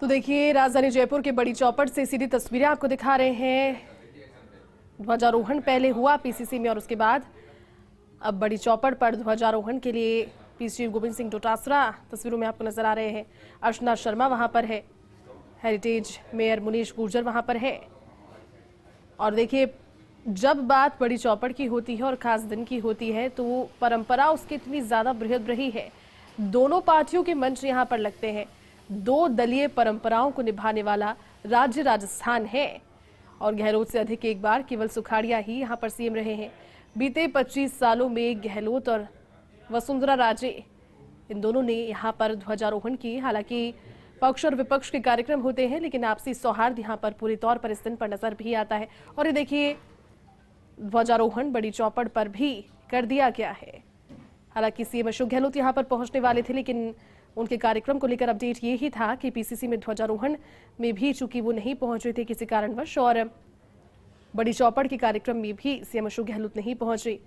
तो देखिए, राजधानी जयपुर के बड़ी चौपट से सीधी तस्वीरें आपको दिखा रहे हैं। ध्वजारोहण पहले हुआ पीसीसी में और उसके बाद अब बड़ी चौपट पर ध्वजारोहण के लिए पीसी गोविंद सिंह डोटासरा तस्वीरों में आपको नजर आ रहे हैं। अर्चना शर्मा वहां पर है, हेरिटेज मेयर मुनीश गुर्जर वहां पर है। और देखिए, जब बात बड़ी चौपट की होती है और खास दिन की होती है तो परंपरा उसकी इतनी ज्यादा बृहद रही है। दोनों पार्टियों के मंच यहाँ पर लगते हैं। दो दलीय परंपराओं को निभाने वाला राज्य राजस्थान है और गहलोत से अधिक एक बार केवल सुखाड़िया ही यहाँ पर सीएम रहे हैं। बीते 25 सालों में गहलोत और वसुंधरा राजे इन दोनों ने यहाँ पर ध्वजारोहण की। हालांकि पक्ष और विपक्ष के कार्यक्रम होते हैं, लेकिन आपसी सौहार्द यहाँ पर पूरे तौर पर इस दिन पर नजर भी आता है। और ये देखिए, ध्वजारोहण बड़ी चौपट पर भी कर दिया गया है। हालांकि सीएम अशोक गहलोत यहाँ पर पहुंचने वाले थे, लेकिन उनके कार्यक्रम को लेकर अपडेट ये ही था कि पीसीसी में ध्वजारोहण में भी चूंकि वो नहीं पहुंच रहे थे किसी कारणवश, और बड़ी चौपट के कार्यक्रम में भी सीएम अशोक गहलोत नहीं पहुंचे,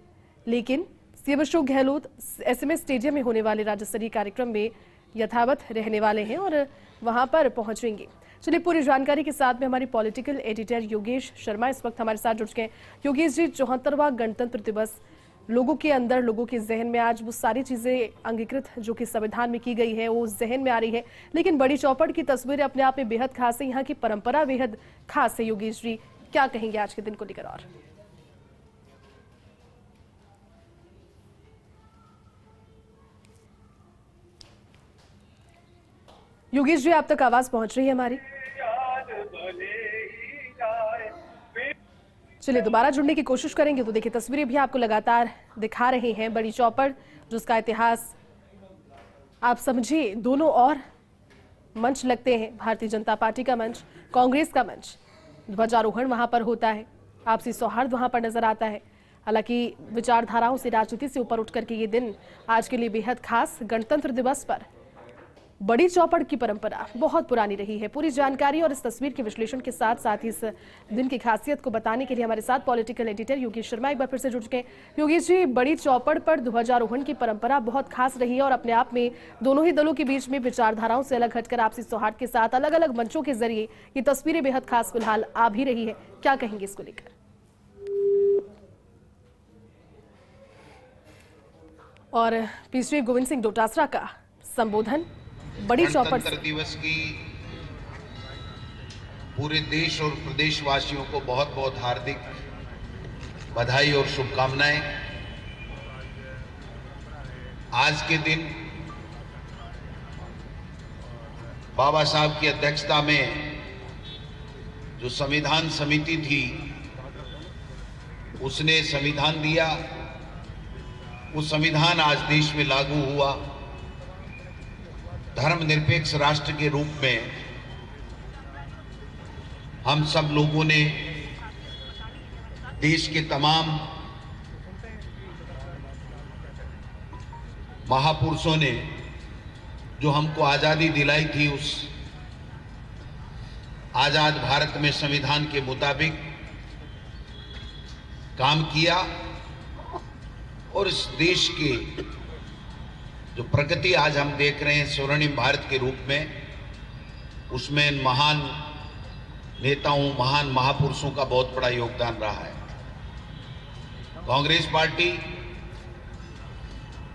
लेकिन CM Ashok Gehlot SMS stadium में होने वाले राज्य स्तरीय कार्यक्रम में यथावत रहने वाले हैं और वहां पर पहुंचेंगे। चलिए, पूरी जानकारी के साथ में हमारी पॉलिटिकल एडिटर योगेश शर्मा इस वक्त हमारे साथ जुड़ चुके हैं। योगेश जी, 74वां गणतंत्र दिवस, लोगों के अंदर, लोगों के जहन में आज वो सारी चीजें अंगीकृत जो कि संविधान में की गई है वो जहन में आ रही है, लेकिन बड़ी चौपट की तस्वीरें अपने आप में बेहद खास है। यहाँ की परंपरा बेहद खास है। योगेश जी, क्या कहेंगे आज के दिन को लेकर? और योगेश जी, आप तक आवाज पहुंच रही है हमारी? चलिए, दोबारा जुड़ने की कोशिश करेंगे। तो देखिए, तस्वीरें भी आपको लगातार दिखा रहे हैं। बड़ी चौपट जिसका इतिहास आप समझिए, दोनों और मंच लगते हैं, भारतीय जनता पार्टी का मंच, कांग्रेस का मंच। ध्वजारोहण वहां पर होता है, आपसी सौहार्द वहां पर नजर आता है। हालांकि विचारधाराओं से, राजनीति से ऊपर उठ करके ये दिन आज के लिए बेहद खास। गणतंत्र दिवस पर बड़ी चौपट की परंपरा बहुत पुरानी रही है। पूरी जानकारी और इस तस्वीर के विश्लेषण के साथ साथ इस दिन की खासियत को बताने के लिए हमारे साथ पॉलिटिकल एडिटर योगेश शर्मा एक बार फिर से जुड़ चुके हैं। योगेश जी, बड़ी चौपट पर ध्वजारोहण की परंपरा बहुत खास रही है और अपने आप में दोनों ही दलों के बीच में विचारधाराओं से अलग हटकर आपसी सौहार्द के साथ अलग अलग मंचों के जरिए ये तस्वीरें बेहद खास फिलहाल आ भी रही है। क्या कहेंगे इसको लेकर? और पीसी गोविंद सिंह डोटासरा का संबोधन बड़ी चौपट गणतंत्र दिवस की पूरे देश और प्रदेशवासियों को बहुत बहुत हार्दिक बधाई और शुभकामनाएं। आज के दिन बाबा साहब की अध्यक्षता में जो संविधान समिति थी उसने संविधान दिया। वो संविधान आज देश में लागू हुआ। धर्मनिरपेक्ष राष्ट्र के रूप में हम सब लोगों ने, देश के तमाम महापुरुषों ने जो हमको आजादी दिलाई थी, उस आजाद भारत में संविधान के मुताबिक काम किया और इस देश के जो प्रगति आज हम देख रहे हैं स्वर्णिम भारत के रूप में, उसमें महान नेताओं, महान महापुरुषों का बहुत बड़ा योगदान रहा है। कांग्रेस पार्टी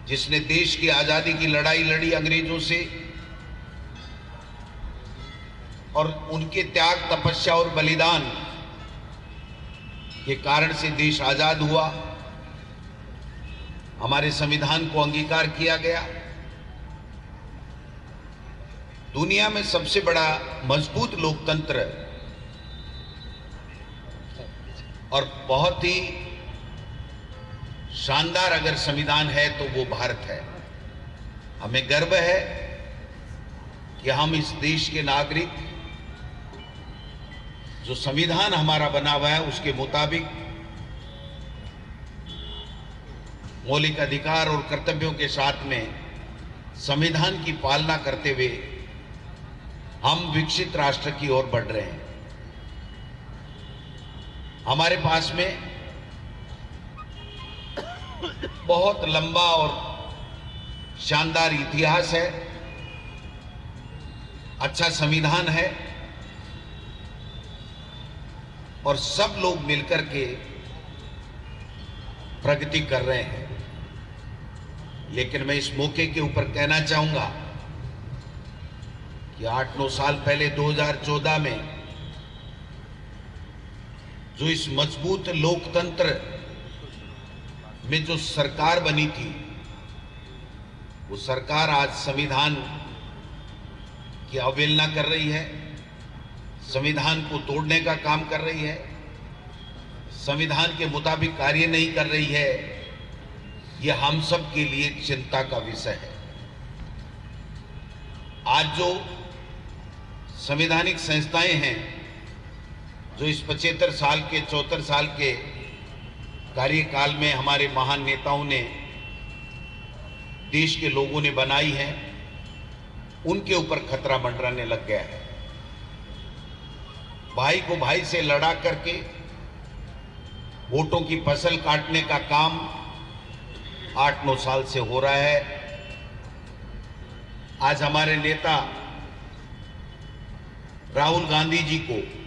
जिसने देश की आजादी की लड़ाई लड़ी अंग्रेजों से और उनके त्याग, तपस्या और बलिदान के कारण से देश आजाद हुआ, हमारे संविधान को अंगीकार किया गया। दुनिया में सबसे बड़ा मजबूत लोकतंत्र और बहुत ही शानदार अगर संविधान है तो वो भारत है। हमें गर्व है कि हम इस देश के नागरिक, जो संविधान हमारा बना हुआ है उसके मुताबिक मौलिक अधिकार और कर्तव्यों के साथ में संविधान की पालना करते हुए हम विकसित राष्ट्र की ओर बढ़ रहे हैं। हमारे पास में बहुत लंबा और शानदार इतिहास है। अच्छा संविधान है और सब लोग मिलकर के प्रगति कर रहे हैं। लेकिन मैं इस मौके के ऊपर कहना चाहूंगा कि 8-9 साल पहले 2014 में जो इस मजबूत लोकतंत्र में जो सरकार बनी थी, वो सरकार आज संविधान की अवहेलना कर रही है, संविधान को तोड़ने का काम कर रही है, संविधान के मुताबिक कार्य नहीं कर रही है। ये हम सब के लिए चिंता का विषय है। आज जो संवैधानिक संस्थाएं हैं जो इस 75 साल के 74 साल के कार्यकाल में हमारे महान नेताओं ने, देश के लोगों ने बनाई है, उनके ऊपर खतरा मंडराने लग गया है। भाई को भाई से लड़ा करके वोटों की फसल काटने का काम 8-9 साल से हो रहा है। आज हमारे नेता राहुल गांधी जी को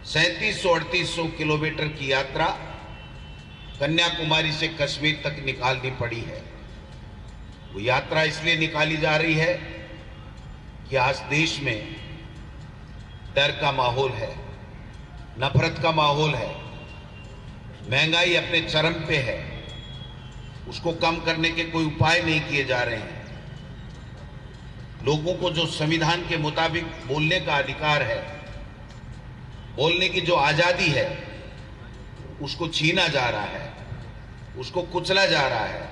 3700-3800 किलोमीटर की यात्रा कन्याकुमारी से कश्मीर तक निकालनी पड़ी है। वो यात्रा इसलिए निकाली जा रही है कि आज देश में डर का माहौल है, नफरत का माहौल है, महंगाई अपने चरम पे है, उसको कम करने के कोई उपाय नहीं किए जा रहे हैं। लोगों को जो संविधान के मुताबिक बोलने का अधिकार है, बोलने की जो आजादी है, उसको छीना जा रहा है, उसको कुचला जा रहा है।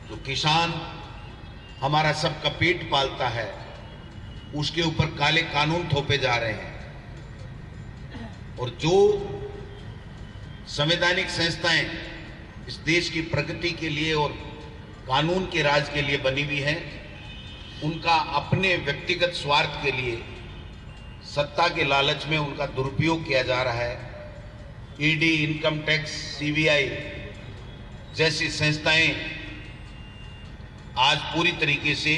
जो किसान हमारा सबका पेट पालता है, उसके ऊपर काले कानून थोपे जा रहे हैं। और जो संवैधानिक संस्थाएं इस देश की प्रगति के लिए और कानून के राज के लिए बनी हुई हैं, उनका अपने व्यक्तिगत स्वार्थ के लिए, सत्ता के लालच में उनका दुरुपयोग किया जा रहा है। ईडी, इनकम टैक्स, सीबीआई जैसी संस्थाएं आज पूरी तरीके से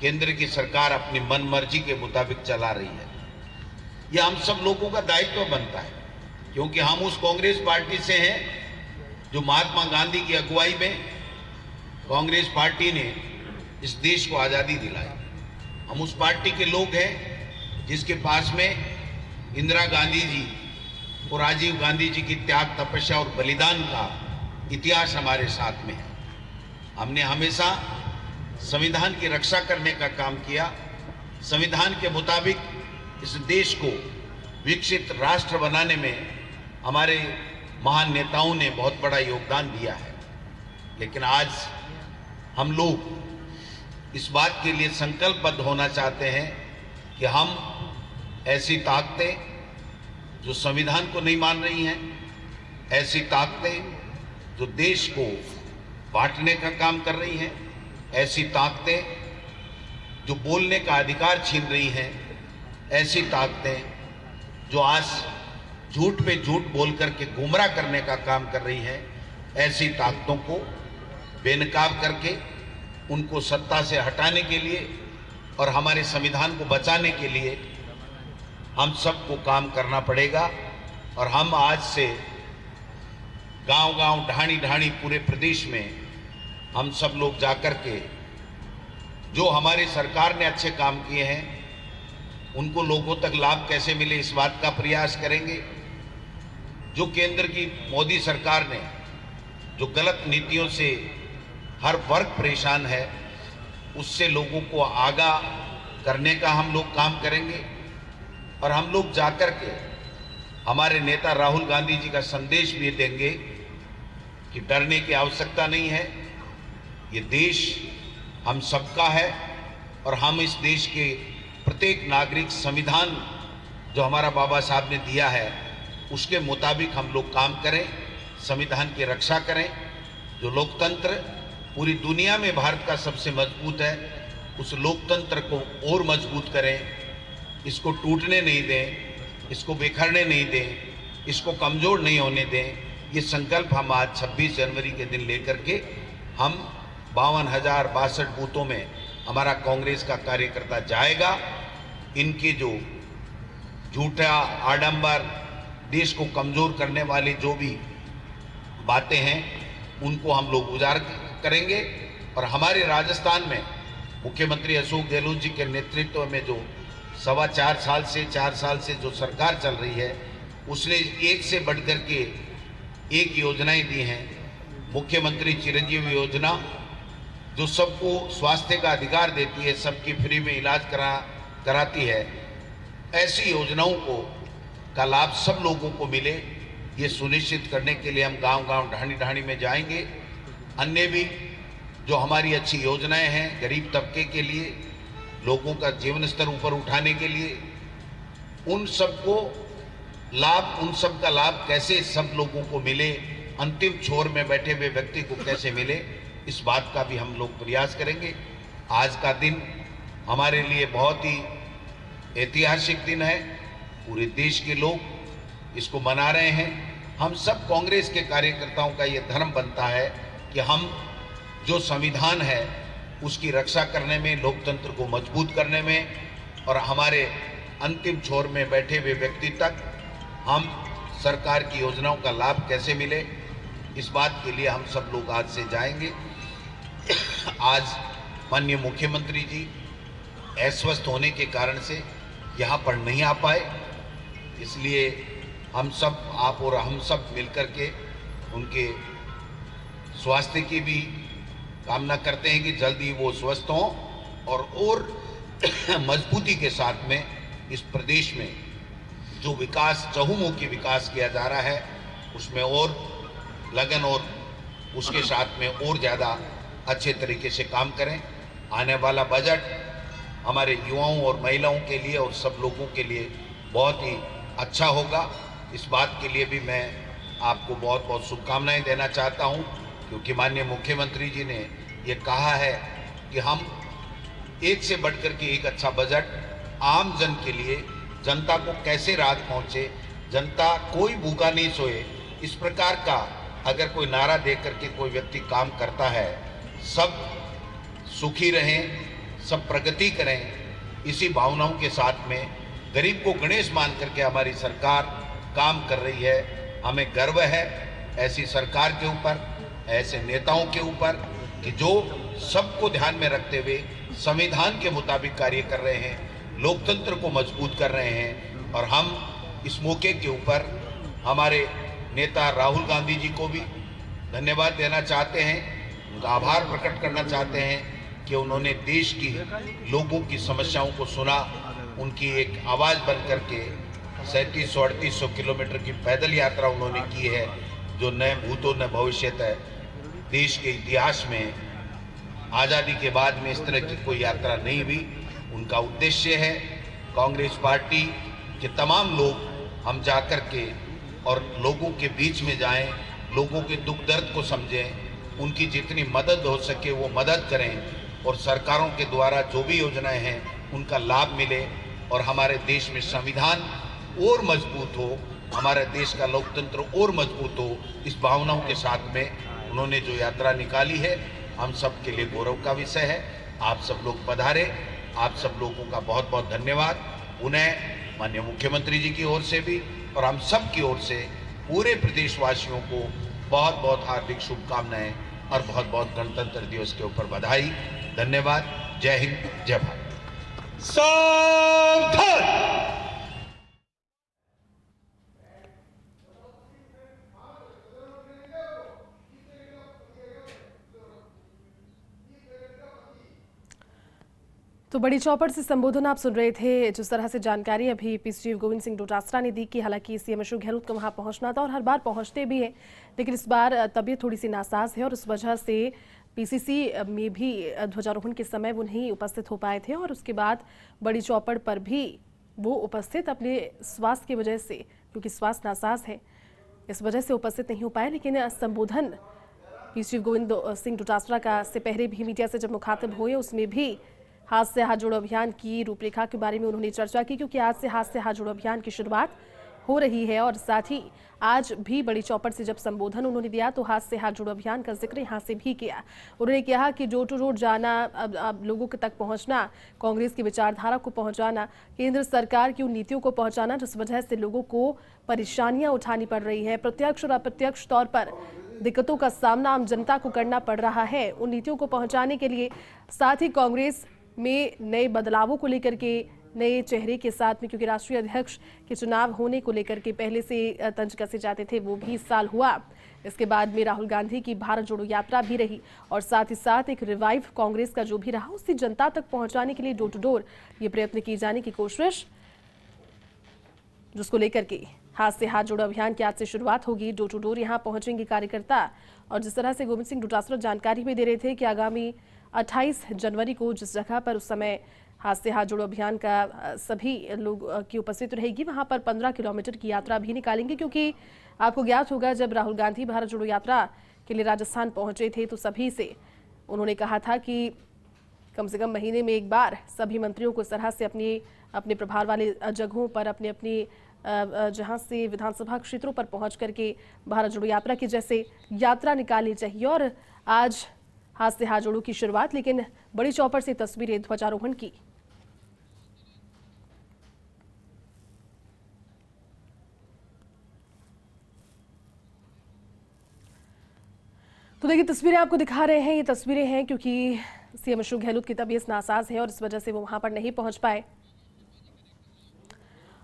केंद्र की सरकार अपनी मनमर्जी के मुताबिक चला रही है। यह हम सब लोगों का दायित्व बनता है, क्योंकि हम उस कांग्रेस पार्टी से हैं जो महात्मा गांधी की अगुवाई में कांग्रेस पार्टी ने इस देश को आजादी दिलाई। हम उस पार्टी के लोग हैं जिसके पास में इंदिरा गांधी जी और राजीव गांधी जी की त्याग, तपस्या और बलिदान का इतिहास हमारे साथ में है। हमने हमेशा संविधान की रक्षा करने का काम किया। संविधान के मुताबिक इस देश को विकसित राष्ट्र बनाने में हमारे महान नेताओं ने बहुत बड़ा योगदान दिया है। लेकिन आज हम लोग इस बात के लिए संकल्पबद्ध होना चाहते हैं कि हम ऐसी ताकतें जो संविधान को नहीं मान रही हैं, ऐसी ताकतें जो देश को बांटने का काम कर रही हैं, ऐसी ताकतें जो बोलने का अधिकार छीन रही हैं, ऐसी ताकतें जो आज झूठ पे झूठ बोल करके गुमराह करने का काम कर रही हैं, ऐसी ताकतों को बेनकाब करके उनको सत्ता से हटाने के लिए और हमारे संविधान को बचाने के लिए हम सबको काम करना पड़ेगा। और हम आज से गांव-गांव, ढाणी-ढाणी पूरे प्रदेश में हम सब लोग जाकर के जो हमारी सरकार ने अच्छे काम किए हैं उनको लोगों तक लाभ कैसे मिले, इस बात का प्रयास करेंगे। जो केंद्र की मोदी सरकार ने जो गलत नीतियों से हर वर्ग परेशान है, उससे लोगों को आगाह करने का हम लोग काम करेंगे। और हम लोग जाकर के हमारे नेता राहुल गांधी जी का संदेश भी देंगे कि डरने की आवश्यकता नहीं है, ये देश हम सबका है और हम इस देश के प्रत्येक नागरिक संविधान जो हमारा बाबा साहब ने दिया है उसके मुताबिक हम लोग काम करें, संविधान की रक्षा करें। जो लोकतंत्र पूरी दुनिया में भारत का सबसे मजबूत है, उस लोकतंत्र को और मजबूत करें, इसको टूटने नहीं दें, इसको बिखरने नहीं दें, इसको कमज़ोर नहीं होने दें। ये संकल्प हम आज 26 जनवरी के दिन लेकर के हम 52,062 बूथों में हमारा कांग्रेस का कार्यकर्ता जाएगा। इनके जो झूठा आडंबर, देश को कमजोर करने वाली जो भी बातें हैं उनको हम लोग उजागर करेंगे। और हमारे राजस्थान में मुख्यमंत्री अशोक गहलोत जी के नेतृत्व में जो 4 साल से जो सरकार चल रही है, उसने एक से बढ़कर के एक योजनाएं दी हैं। मुख्यमंत्री चिरंजीवी योजना जो सबको स्वास्थ्य का अधिकार देती है, सबकी फ्री में इलाज कराती है, ऐसी योजनाओं का लाभ सब लोगों को मिले, ये सुनिश्चित करने के लिए हम गांव-गांव, ढाणी-ढाणी में जाएंगे। अन्य भी जो हमारी अच्छी योजनाएं हैं गरीब तबके के लिए, लोगों का जीवन स्तर ऊपर उठाने के लिए, उन सब का लाभ कैसे सब लोगों को मिले, अंतिम छोर में बैठे हुए व्यक्ति को कैसे मिले, इस बात का भी हम लोग प्रयास करेंगे। आज का दिन हमारे लिए बहुत ही ऐतिहासिक दिन है। पूरे देश के लोग इसको मना रहे हैं। हम सब कांग्रेस के कार्यकर्ताओं का ये धर्म बनता है कि हम जो संविधान है उसकी रक्षा करने में, लोकतंत्र को मजबूत करने में और हमारे अंतिम छोर में बैठे हुए व्यक्ति तक हम सरकार की योजनाओं का लाभ कैसे मिले, इस बात के लिए हम सब लोग आज से जाएंगे। आज माननीय मुख्यमंत्री जी अस्वस्थ होने के कारण से यहाँ पर नहीं आ पाए, इसलिए हम सब, आप और हम सब मिलकर के उनके स्वास्थ्य की भी कामना करते हैं कि जल्दी वो स्वस्थ हों और मजबूती के साथ में इस प्रदेश में जो विकास, चहुमुखी विकास किया जा रहा है, उसमें और लगन और उसके साथ में और ज़्यादा अच्छे तरीके से काम करें। आने वाला बजट हमारे युवाओं और महिलाओं के लिए और सब लोगों के लिए बहुत ही अच्छा होगा। इस बात के लिए भी मैं आपको बहुत बहुत शुभकामनाएं देना चाहता हूं, क्योंकि माननीय मुख्यमंत्री जी ने ये कहा है कि हम एक से बढ़कर के एक अच्छा बजट आम जन के लिए, जनता को कैसे राहत पहुंचे, जनता कोई भूखा नहीं सोए, इस प्रकार का अगर कोई नारा दे करके कोई व्यक्ति काम करता है, सब सुखी रहें, सब प्रगति करें, इसी भावनाओं के साथ में गरीब को गणेश मान करके हमारी सरकार काम कर रही है। हमें गर्व है ऐसी सरकार के ऊपर, ऐसे नेताओं के ऊपर कि जो सबको ध्यान में रखते हुए संविधान के मुताबिक कार्य कर रहे हैं, लोकतंत्र को मजबूत कर रहे हैं। और हम इस मौके के ऊपर हमारे नेता राहुल गांधी जी को भी धन्यवाद देना चाहते हैं, उनका आभार प्रकट करना चाहते हैं कि उन्होंने देश की लोगों की समस्याओं को सुना, उनकी एक आवाज़ बन करके 3700-3800 किलोमीटर की पैदल यात्रा उन्होंने की है, जो न भूतो न भविष्यत है। देश के इतिहास में आज़ादी के बाद में इस तरह की कोई यात्रा नहीं हुई। उनका उद्देश्य है कांग्रेस पार्टी के तमाम लोग हम जाकर के और लोगों के बीच में जाएं, लोगों के दुख दर्द को समझें, उनकी जितनी मदद हो सके वो मदद करें और सरकारों के द्वारा जो भी योजनाएं हैं उनका लाभ मिले और हमारे देश में संविधान और मजबूत हो, हमारे देश का लोकतंत्र और मजबूत हो। इस भावनाओं के साथ में उन्होंने जो यात्रा निकाली है, हम सब के लिए गौरव का विषय है। आप सब लोग पधारे, आप सब लोगों का बहुत बहुत धन्यवाद। उन्हें माननीय मुख्यमंत्री जी की ओर से भी और हम सब की ओर से पूरे प्रदेशवासियों को बहुत बहुत हार्दिक शुभकामनाएं और बहुत बहुत गणतंत्र दिवस के ऊपर बधाई। धन्यवाद। जय हिंद, जय भारत। तो बड़ी चौपड़ से संबोधन आप सुन रहे थे। जिस तरह से जानकारी अभी पीसीजी गोविंद सिंह डोटासरा ने दी कि हालांकि सीएम अशोक गहलोत को वहां पहुंचना था और हर बार पहुंचते भी हैं, लेकिन इस बार तबीयत थोड़ी सी नासाज है और इस वजह से पीसीसी में भी ध्वजारोहण के समय वो नहीं उपस्थित हो पाए थे और उसके बाद बड़ी चौपड़ पर भी वो उपस्थित अपने स्वास्थ्य की वजह से, क्योंकि स्वास्थ्य नासाज है, इस वजह से उपस्थित नहीं हो पाए। लेकिन संबोधन पीसीजी गोविंद सिंह डोटासरा का से पहले भी मीडिया से जब मुखातिब हुए, उसमें भी हाथ से हाथ जोड़ो अभियान की रूपरेखा के बारे में उन्होंने चर्चा की, क्योंकि आज से हाथ से हाथ जोड़ो अभियान की शुरुआत हो रही है। और साथ ही आज भी बड़ी चौपट से जब संबोधन उन्होंने दिया तो हाथ से हाथ जोड़ो अभियान का जिक्र यहाँ से भी किया। उन्होंने कहा कि डोर टू डोर जाना, अब लोगों के तक पहुंचना, कांग्रेस की विचारधारा को पहुंचाना, केंद्र सरकार की उन नीतियों को पहुंचाना जिस वजह से लोगों को परेशानियां उठानी पड़ रही है, प्रत्यक्ष और अप्रत्यक्ष तौर पर दिक्कतों का सामना आम जनता को करना पड़ रहा है। उन नीतियों को पहुंचाने के लिए साथ ही कांग्रेस में नए बदलावों को लेकर के नए चेहरे के साथ में, क्योंकि राष्ट्रीय अध्यक्ष के चुनाव होने को लेकर के पहले से तंज कसे जाते थे, वो भी इस साल हुआ। इसके बाद में राहुल गांधी की भारत जोड़ो यात्रा भी रही और साथ ही साथ एक रिवाइव कांग्रेस का जो भी रहा उसी जनता तक पहुंचाने के लिए डोर टू डोर ये प्रयत्न की जाने की कोशिश, जिसको लेकर के हाथ से हाथ जोड़ो अभियान की आज से शुरुआत होगी। डोर टू डोर यहाँ पहुंचेंगे कार्यकर्ता। और जिस तरह से गोविंद सिंह डोटासरा जानकारी भी दे रहे थे कि आगामी 28 जनवरी को जिस जगह पर उस समय हाथ से हाथ जोड़ो अभियान का सभी लोग की उपस्थित रहेगी, वहां पर 15 किलोमीटर की यात्रा भी निकालेंगे। क्योंकि आपको ज्ञात होगा जब राहुल गांधी भारत जोड़ो यात्रा के लिए राजस्थान पहुंचे थे तो सभी से उन्होंने कहा था कि कम से कम महीने में एक बार सभी मंत्रियों को इस तरह से अपने प्रभार वाले जगहों पर अपनी जहां से विधानसभा क्षेत्रों पर पहुंच करके भारत जोड़ो यात्रा की जैसे यात्रा निकालनी चाहिए। और आज हाथ से हाथ जोड़ो की शुरुआत, लेकिन बड़ी चौपट से तस्वीरें ध्वजारोहण की। तो देखिए तस्वीरें आपको दिखा रहे हैं, ये तस्वीरें हैं क्योंकि सीएम अशोक गहलोत की तबीयत नासाज है और इस वजह से वो वहां पर नहीं पहुंच पाए।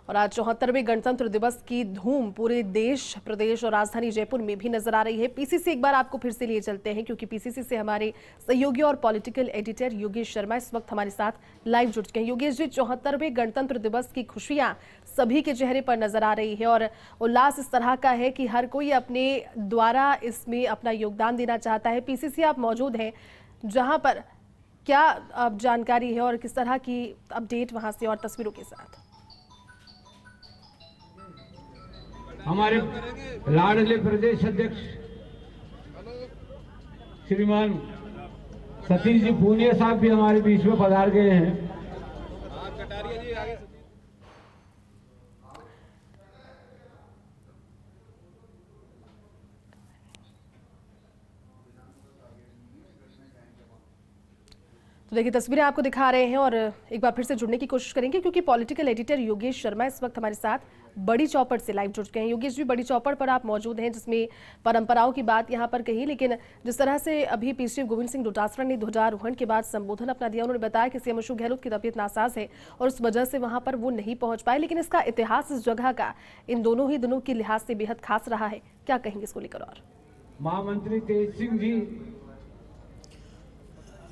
और आज 74वें गणतंत्र दिवस की धूम पूरे देश, प्रदेश और राजधानी जयपुर में भी नजर आ रही है। पीसीसी एक बार आपको फिर से लिए चलते हैं क्योंकि पीसीसी से हमारे सहयोगी और पॉलिटिकल एडिटर योगेश शर्मा इस वक्त हमारे साथ लाइव जुड़ चुके हैं। योगेश जी, 74वें गणतंत्र दिवस की खुशियां सभी के चेहरे पर नजर आ रही है और उल्लास इस तरह का है कि हर कोई अपने द्वारा इसमें अपना योगदान देना चाहता है। पीसीसी आप मौजूद हैं, जहां पर क्या अब जानकारी है और किस तरह की अपडेट वहां से और तस्वीरों के साथ? हमारे लाडले प्रदेश अध्यक्ष श्रीमान सतीश जी पूनिया साहब भी हमारे बीच में पधार गए हैं। तो देखिए तस्वीरें आपको दिखा रहे हैं और एक बार फिर से जुड़ने की कोशिश करेंगे क्योंकि पॉलिटिकल एडिटर योगेश शर्मा इस वक्त हमारे साथ बड़ी चौपट से लाइव जुड़ चुके हैं। योगेश जी, बड़ी चौपट पर आप मौजूद हैं जिसमें परंपराओं की बात यहां पर कही, लेकिन जिस तरह से अभी पीसीसी गोविंद सिंह डोटासरा ने ध्वजारोहण के बाद संबोधन अपना दिया, उन्होंने बताया कि सीएम अशोक गहलोत की तबीयत नासाज है और उस वजह से वहां पर वो नहीं पहुंच पाए, लेकिन इसका इतिहास इस जगह का इन दोनों ही दिनों के लिहाज से बेहद खास रहा है। क्या कहेंगे इसको लेकर? और महामंत्री तेज सिंह जी,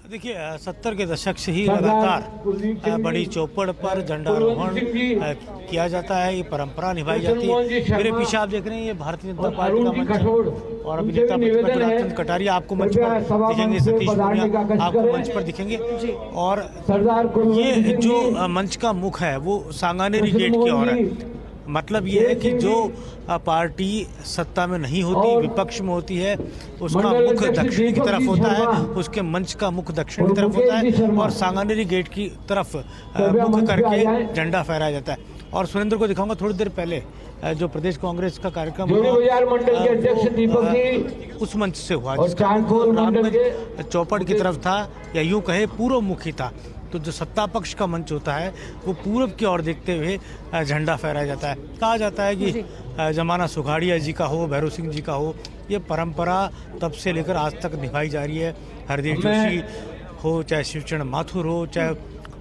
देखिए 70 के दशक से ही लगातार बड़ी चौपड़ पर झंडारोहण किया जाता है, ये परंपरा निभाई जाती है। मेरे पीछे आप देख रहे हैं ये भारतीय जनता पार्टी का मंच है और अभी नेता प्रतिपक्ष गुलाबचंद कटारिया आपको मंच पर दिखेंगे, सतीश पूनिया आपको मंच पर दिखेंगे। और ये जो मंच का मुख है वो सांगानेरी गेट की ओर है। मतलब ये है कि जो पार्टी सत्ता में नहीं होती, विपक्ष में होती है, उसका मुख दक्षिण की तरफ होता है, उसके मंच का मुख दक्षिण की तरफ होता है और सांगानेरी गेट की तरफ मुख करके झंडा फहराया जाता है। और सुरेंद्र को दिखाऊंगा थोड़ी देर पहले जो प्रदेश कांग्रेस का कार्यक्रम उस मंच से हुआ जिसका मुख रामगंज चौपड़ की तरफ था या यूं कहे पूर्व मुखी था। तो जो सत्ता पक्ष का मंच होता है वो पूरब की ओर देखते हुए झंडा फहराया जाता है। कहा जाता है कि जमाना सुखाड़िया जी का हो, भैरव सिंह जी का हो, ये परंपरा तब से लेकर आज तक निभाई जा रही है। हरदेव जोशी हो, चाहे शिवचरण माथुर हो, चाहे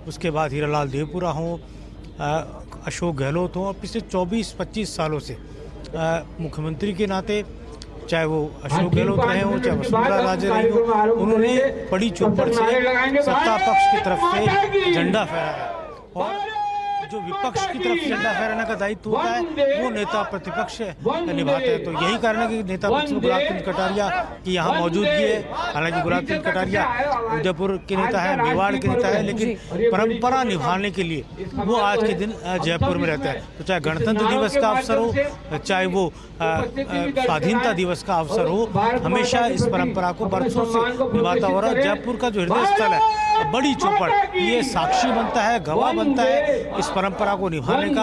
उसके बाद हीरालाल देवपुरा हो, अशोक गहलोत हो, और पिछले 24-25 सालों से मुख्यमंत्री के नाते चाहे वो अशोक गहलोत रहे हो, चाहे वसुंधरा राजे रही हो, उन्होंने बड़ी चौपड़ से सत्ता पक्ष की तरफ से झंडा फहराया। और जो विपक्ष की तरफ झंडा फहराने का दायित्व होता है वो नेता प्रतिपक्ष निभाते हैं। तो यही कारण है कि नेता प्रतिपक्ष गुलाबचंद कटारिया की यहाँ मौजूदगी है। हालांकि गुलाबचंद कटारिया उदयपुर के नेता है, मेवाड़ के नेता है, लेकिन परंपरा निभाने के लिए वो आज के दिन जयपुर में रहता है। तो चाहे गणतंत्र दिवस का अवसर हो, चाहे वो स्वाधीनता दिवस का अवसर हो, हमेशा इस परंपरा को बरसों से निभाता हो रहा है। जयपुर का जो हृदय स्थल है बड़ी चौपड़, ये साक्षी बनता है, गवाह बनता है इस इस परंपरा को निभाने का,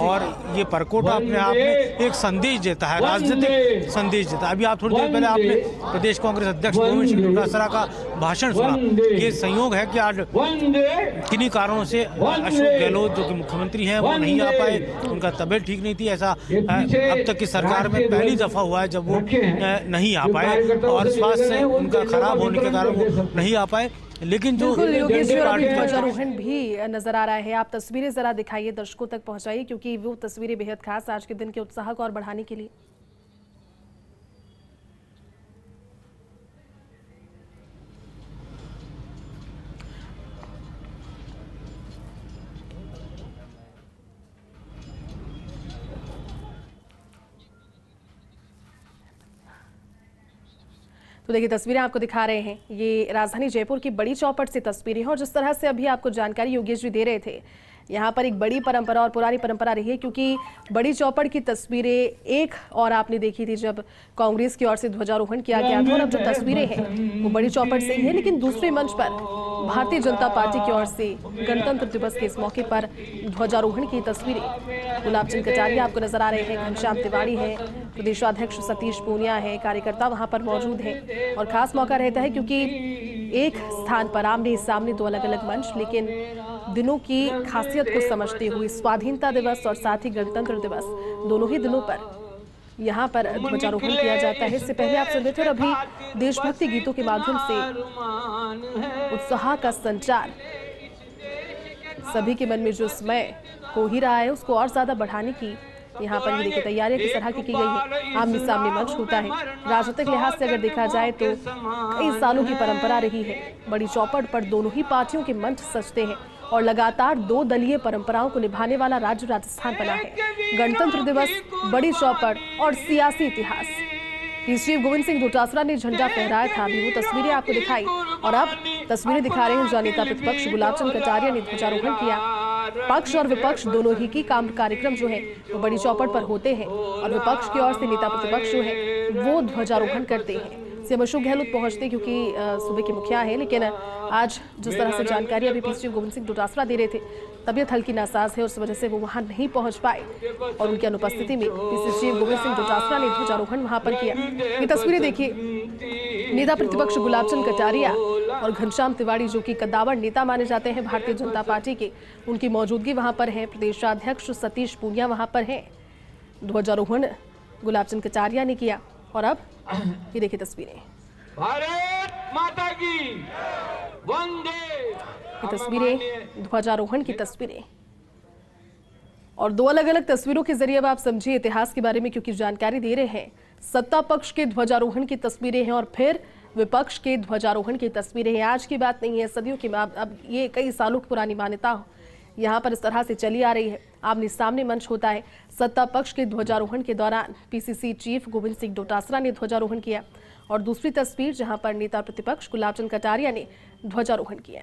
और ये परकोटा अपने आप में एक संदेश देता है, राजनीतिक संदेश देता है। अभी आप थोड़ी देर पहले आपने प्रदेश कांग्रेस अध्यक्ष गोविंद सिंह डोटासरा का भाषण सुना। ये संयोग है कि आज किन्हीं कारणों से अशोक गहलोत जो कि मुख्यमंत्री हैं वो नहीं आ पाए, उनका तबीयत ठीक नहीं थी। ऐसा अब तक की सरकार में पहली दफा हुआ है जब वो नहीं आ पाए, और स्वास्थ्य उनका खराब होने के कारण वो नहीं आ पाए। लेकिन जो योगेश जी अभी ध्वजारोहण भी नजर आ रहा है, आप तस्वीरें जरा दिखाइए, दर्शकों तक पहुंचाइए, क्योंकि वो तस्वीरें बेहद खास आज के दिन के उत्साह को और बढ़ाने के लिए। तो देखिए तस्वीरें आपको दिखा रहे हैं, ये राजधानी जयपुर की बड़ी चौपट से तस्वीरें हैं। और जिस तरह से अभी आपको जानकारी योगेश जी दे रहे थे, यहाँ पर एक बड़ी परंपरा और पुरानी परंपरा रही है, क्योंकि बड़ी चौपट की तस्वीरें एक और आपने देखी थी जब कांग्रेस की ओर से ध्वजारोहण किया गया था, और अब जो तस्वीरें हैं वो बड़ी चौपट से ही है। लेकिन दूसरे मंच पर भारतीय जनता पार्टी की ओर से गणतंत्र दिवस के इस मौके पर ध्वजारोहण की तस्वीरें, गुलाब चंद कटारिया आपको नजर आ रहे हैं, घनश्याम तिवारी है, प्रदेशाध्यक्ष सतीश पूनिया है, कार्यकर्ता वहां पर मौजूद हैं। और खास मौका रहता है क्योंकि एक स्थान पर आमने सामने दो अलग अलग मंच, लेकिन दिनों की खासियत को समझते हुए स्वाधीनता दिवस और साथ ही गणतंत्र दिवस दोनों ही दिनों पर यहाँ पर ध्वजारोहण किया जाता है। इससे पहले आप सुन रहे थे, और अभी देशभक्ति गीतों के माध्यम से उत्साह का संचार सभी के मन में जो समय हो ही रहा है उसको और ज्यादा बढ़ाने की यहाँ पर ये देखिए तैयारियां किस तरह की गई है। आमने सामने मंच होता है। राजनीतिक लिहाज से अगर देखा जाए तो कई सालों की परंपरा रही है, बड़ी चौपट पर दोनों ही पार्टियों के मंच सजते हैं, और लगातार दो दलीय परंपराओं को निभाने वाला राज्य राजस्थान बना है। गणतंत्र दिवस, बड़ी चौपट और सियासी इतिहास। पीसीसी गोविंद सिंह डोटासरा ने झंडा फहराया था, अभी वो तस्वीरें आपको दिखाई, और अब तस्वीरें दिखा रहे हैं जहां नेता प्रतिपक्ष गुलाब चंद कटारिया ने ध्वजारोहण किया। पक्ष और विपक्ष दोनों ही की कार्यक्रम जो है वो बड़ी चौपट पर होते हैं, और विपक्ष की ओर से नेता प्रतिपक्ष जो है वो ध्वजारोहण करते हैं। सीएम अशोक गहलोत पहुंचते क्योंकि सूबे के मुखिया हैं, लेकिन आज जिस तरह से जानकारी अभी पीसीसी गोविंद सिंह डोटासरा दे रहे थे, तबीयत हल्की नासाज है, उस वजह से वो वहां नहीं पहुंच पाए, और उनकी अनुपस्थिति में पीसीसी गोविंद सिंह डोटासरा ने ध्वजारोहण वहां पर किया। ये तस्वीरें देखिए, नेता प्रतिपक्ष गुलाब चंद कटारिया और घनश्याम तिवारी जो कि कद्दावर नेता माने जाते हैं भारतीय जनता पार्टी के, उनकी मौजूदगी वहां पर है। प्रदेशाध्यक्ष सतीश पूनिया वहां पर हैं। ध्वजारोहण गुलाब चंद कटारिया ने किया, और अब ये देखिए तस्वीरें, भारत माता की वंदे। ये तस्वीरें ध्वजारोहण की तस्वीरें, और दो अलग अलग तस्वीरों के जरिए अब आप समझिए इतिहास के बारे में, क्योंकि जानकारी दे रहे हैं सत्ता पक्ष के ध्वजारोहण की तस्वीरें हैं और फिर विपक्ष के ध्वजारोहण की तस्वीरें हैं। आज की बात नहीं है, सदियों की बात, अब ये कई सालों की पुरानी मान्यता यहाँ पर इस तरह से चली आ रही है। आमने सामने मंच होता है। सत्ता पक्ष के ध्वजारोहण के दौरान पीसीसी चीफ गोविंद सिंह डोटासरा ने ध्वजारोहण किया, और दूसरी तस्वीर जहां पर नेता प्रतिपक्ष गुलाब चंद कटारिया ने ध्वजारोहण किया।